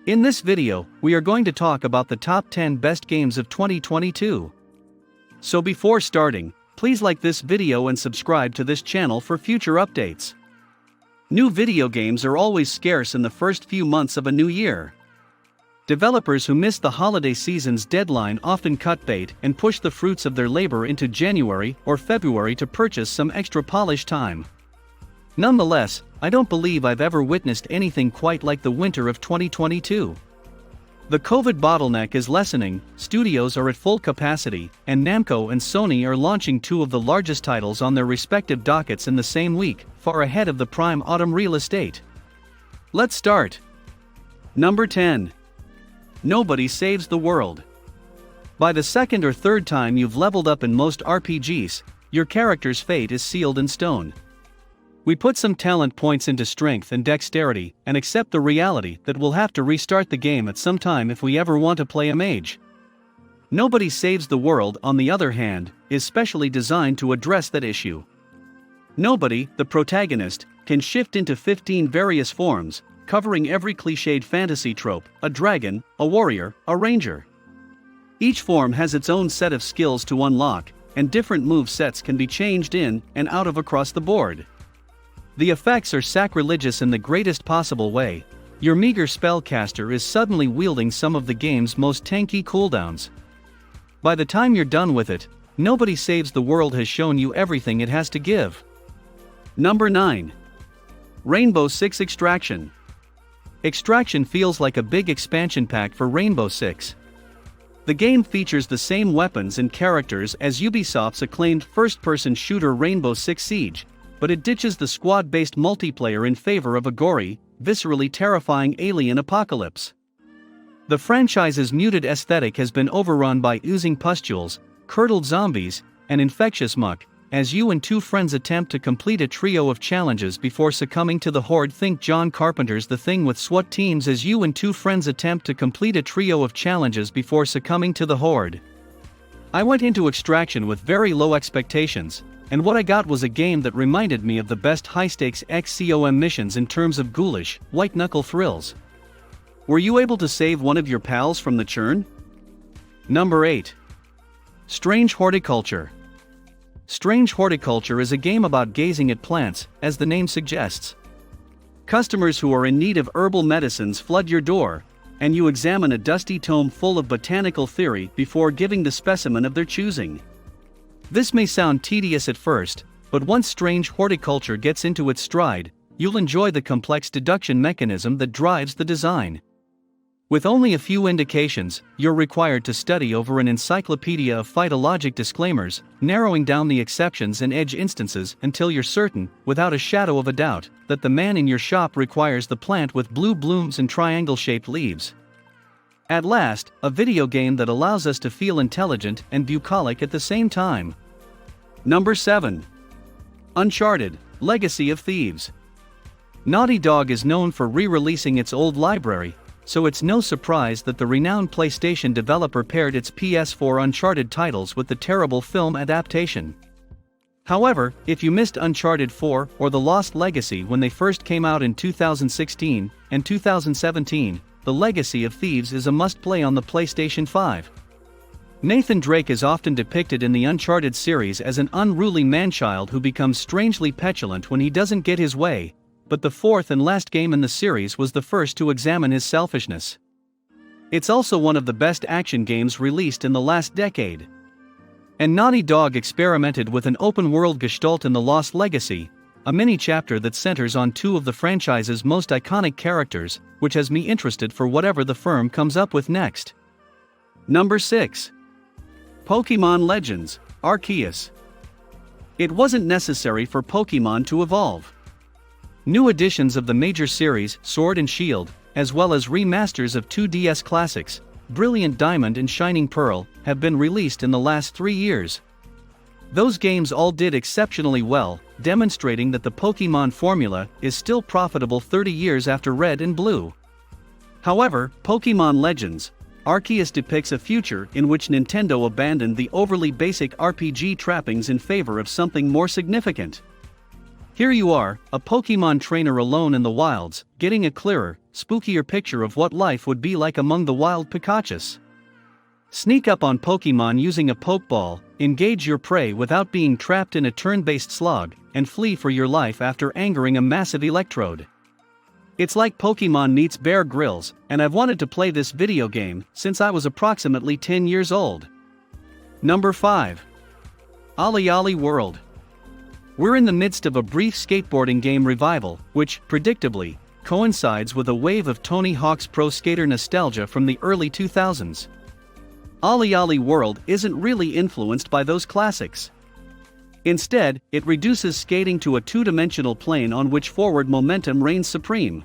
In this video, we are going to talk about the top 10 best games of 2022. So before starting, please like this video and subscribe to this channel for future updates. New video games are always scarce in the first few months of a new year. Developers who miss the holiday season's deadline often cut bait and push the fruits of their labor into January or February to purchase some extra polished time. Nonetheless, I don't believe I've ever witnessed anything quite like the winter of 2022. The COVID bottleneck is lessening, studios are at full capacity, and Namco and Sony are launching two of the largest titles on their respective dockets in the same week, far ahead of the prime autumn real estate. Let's start. Number 10. Nobody Saves the World. By the second or third time you've leveled up in most RPGs, your character's fate is sealed in stone. We put some talent points into strength and dexterity and accept the reality that we'll have to restart the game at some time if we ever want to play a mage. Nobody Saves the World, on the other hand, is specially designed to address that issue. Nobody, the protagonist, can shift into 15 various forms, covering every cliched fantasy trope: a dragon, a warrior, a ranger. Each form has its own set of skills to unlock, and different move sets can be changed in and out of across the board. The effects are sacrilegious in the greatest possible way. Your meager spellcaster is suddenly wielding some of the game's most tanky cooldowns. By the time you're done with it, Nobody Saves the World has shown you everything it has to give. Number 9. Rainbow Six Extraction. Extraction feels like a big expansion pack for Rainbow Six. The game features the same weapons and characters as Ubisoft's acclaimed first-person shooter Rainbow Six Siege, but it ditches the squad-based multiplayer in favor of a gory, viscerally terrifying alien apocalypse. The franchise's muted aesthetic has been overrun by oozing pustules, curdled zombies, and infectious muck, as you and two friends attempt to complete a trio of challenges before succumbing to the horde. Think John Carpenter's The Thing with SWAT teams as you and two friends attempt to complete a trio of challenges before succumbing to the horde. I went into Extraction with very low expectations, and what I got was a game that reminded me of the best high-stakes 𝐥𝐤𝐤 missions in terms of ghoulish, white-knuckle thrills. Were you able to save one of your pals from the churn? Number 8. Strange Horticulture. Strange Horticulture is a game about gazing at plants, as the name suggests. Customers who are in need of herbal medicines flood your door, and you examine a dusty tome full of botanical theory before giving the specimen of their choosing. This may sound tedious at first, but once Strange Horticulture gets into its stride, you'll enjoy the complex deduction mechanism that drives the design. With only a few indications, you're required to study over an encyclopedia of phytologic disclaimers, narrowing down the exceptions and edge instances until you're certain, without a shadow of a doubt, that the man in your shop requires the plant with blue blooms and triangle-shaped leaves. At last, a video game that allows us to feel intelligent and bucolic at the same time. Number 7. Uncharted: Legacy of Thieves. Naughty Dog is known for re-releasing its old library, so it's no surprise that the renowned PlayStation developer paired its PS4 Uncharted titles with the terrible film adaptation. However, if you missed Uncharted 4 or The Lost Legacy when they first came out in 2016 and 2017, The Legacy of Thieves is a must-play on the PlayStation 5. Nathan Drake is often depicted in the Uncharted series as an unruly manchild who becomes strangely petulant when he doesn't get his way, but the fourth and last game in the series was the first to examine his selfishness. It's also one of the best action games released in the last decade. And Naughty Dog experimented with an open-world gestalt in The Lost Legacy, a mini-chapter that centers on two of the franchise's most iconic characters, which has me interested for whatever the firm comes up with next. Number 6. Pokémon Legends: Arceus. It wasn't necessary for Pokémon to evolve. New editions of the major series, Sword and Shield, as well as remasters of 2DS classics, Brilliant Diamond and Shining Pearl, have been released in the last 3 years. Those games all did exceptionally well, demonstrating that the Pokémon formula is still profitable 30 years after Red and Blue. However, Pokémon Legends: Arceus depicts a future in which Nintendo abandoned the overly basic RPG trappings in favor of something more significant. Here you are, a Pokemon trainer alone in the wilds, getting a clearer, spookier picture of what life would be like among the wild Pikachu's. Sneak up on Pokemon using a Pokeball, engage your prey without being trapped in a turn-based slog, and flee for your life after angering a massive Electrode. It's like Pokemon meets Bear Grylls, and I've wanted to play this video game since I was approximately 10 years old. Number 5. 𝐦𝐨𝐤𝐤𝐞 World. We're in the midst of a brief skateboarding game revival, which, predictably, coincides with a wave of Tony Hawk's Pro Skater nostalgia from the early 2000s. 𝐦𝐨𝐤𝐤𝐞 World isn't really influenced by those classics. Instead, it reduces skating to a two-dimensional plane on which forward momentum reigns supreme.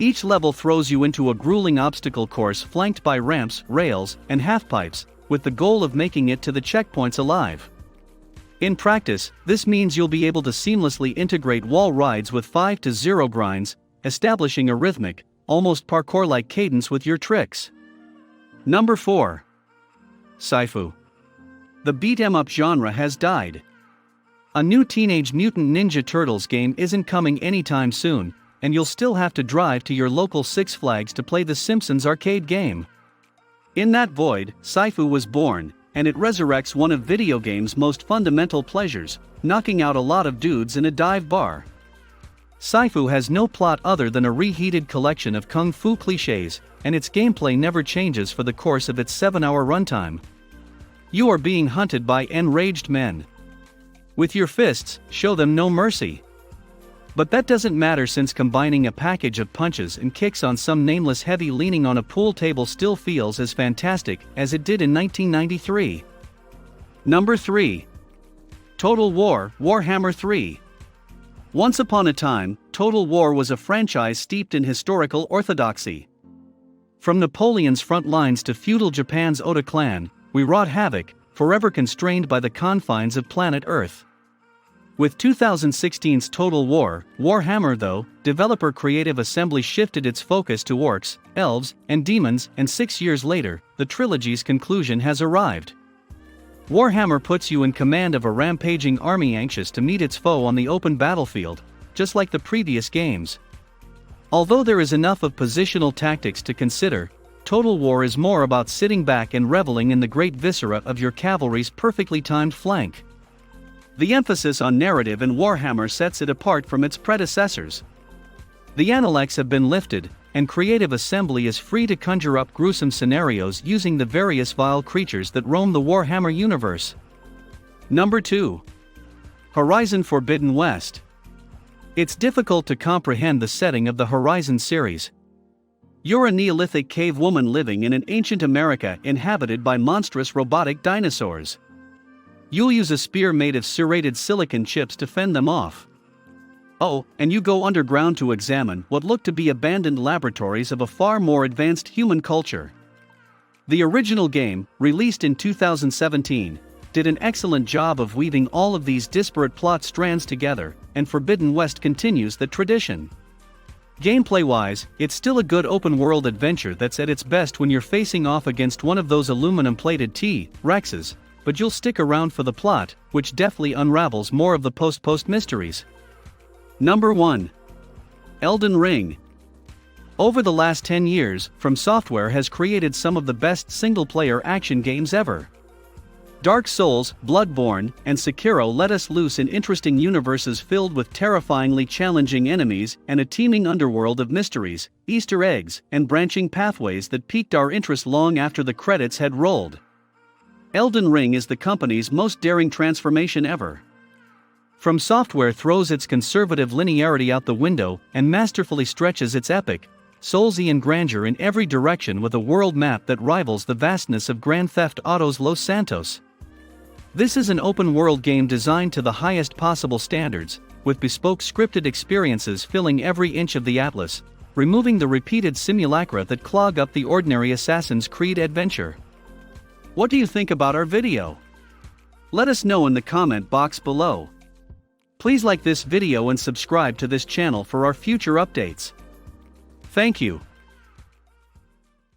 Each level throws you into a grueling obstacle course flanked by ramps, rails, and halfpipes, with the goal of making it to the checkpoints alive. In practice, this means you'll be able to seamlessly integrate wall rides with 5-0 grinds, establishing a rhythmic, almost parkour-like cadence with your tricks. Number 4. Saifu. The beat-em-up genre has died. A new Teenage Mutant Ninja Turtles game isn't coming anytime soon, and you'll still have to drive to your local Six Flags to play the Simpsons arcade game. In that void, Saifu was born, and it resurrects one of video games' most fundamental pleasures, knocking out a lot of dudes in a dive bar. Saifu has no plot other than a reheated collection of kung fu cliches, and its gameplay never changes for the course of its 7-hour runtime. You are being hunted by enraged men. With your fists, show them no mercy. But that doesn't matter, since combining a package of punches and kicks on some nameless heavy leaning on a pool table still feels as fantastic as it did in 1993. Number 3. Total War Warhammer 3. Once upon a time, Total War was a franchise steeped in historical orthodoxy. From Napoleon's front lines to feudal Japan's Oda clan, we wrought havoc, forever constrained by the confines of planet Earth. With 2016's Total War Warhammer though, developer Creative Assembly shifted its focus to orcs, elves, and demons, and 6 years later, the trilogy's conclusion has arrived. Warhammer puts you in command of a rampaging army anxious to meet its foe on the open battlefield, just like the previous games. Although there is enough of positional tactics to consider, Total War is more about sitting back and reveling in the great viscera of your cavalry's perfectly timed flank. The emphasis on narrative in Warhammer sets it apart from its predecessors. The Analects have been lifted, and Creative Assembly is free to conjure up gruesome scenarios using the various vile creatures that roam the Warhammer universe. Number 2. Horizon Forbidden West. It's difficult to comprehend the setting of the Horizon series. You're a Neolithic cave woman living in an ancient America inhabited by monstrous robotic dinosaurs. You'll use a spear made of serrated silicon chips to fend them off. Oh, and you go underground to examine what look to be abandoned laboratories of a far more advanced human culture. The original game, released in 2017, did an excellent job of weaving all of these disparate plot strands together, and Forbidden West continues the tradition. Gameplay-wise, it's still a good open-world adventure that's at its best when you're facing off against one of those aluminum-plated T-Rexes, but you'll stick around for the plot, which deftly unravels more of the post-post mysteries. Number 1. Elden Ring. Over the last 10 years, From Software has created some of the best single-player action games ever. Dark Souls, Bloodborne, and Sekiro let us loose in interesting universes filled with terrifyingly challenging enemies and a teeming underworld of mysteries, Easter eggs, and branching pathways that piqued our interest long after the credits had rolled. Elden Ring is the company's most daring transformation ever. From Software throws its conservative linearity out the window and masterfully stretches its epic, Soulsian grandeur in every direction with a world map that rivals the vastness of Grand Theft Auto's Los Santos. This is an open-world game designed to the highest possible standards, with bespoke scripted experiences filling every inch of the atlas, removing the repeated simulacra that clog up the ordinary Assassin's Creed adventure. What do you think about our video? Let us know in the comment box below. Please like this video and subscribe to this channel for our future updates. Thank you.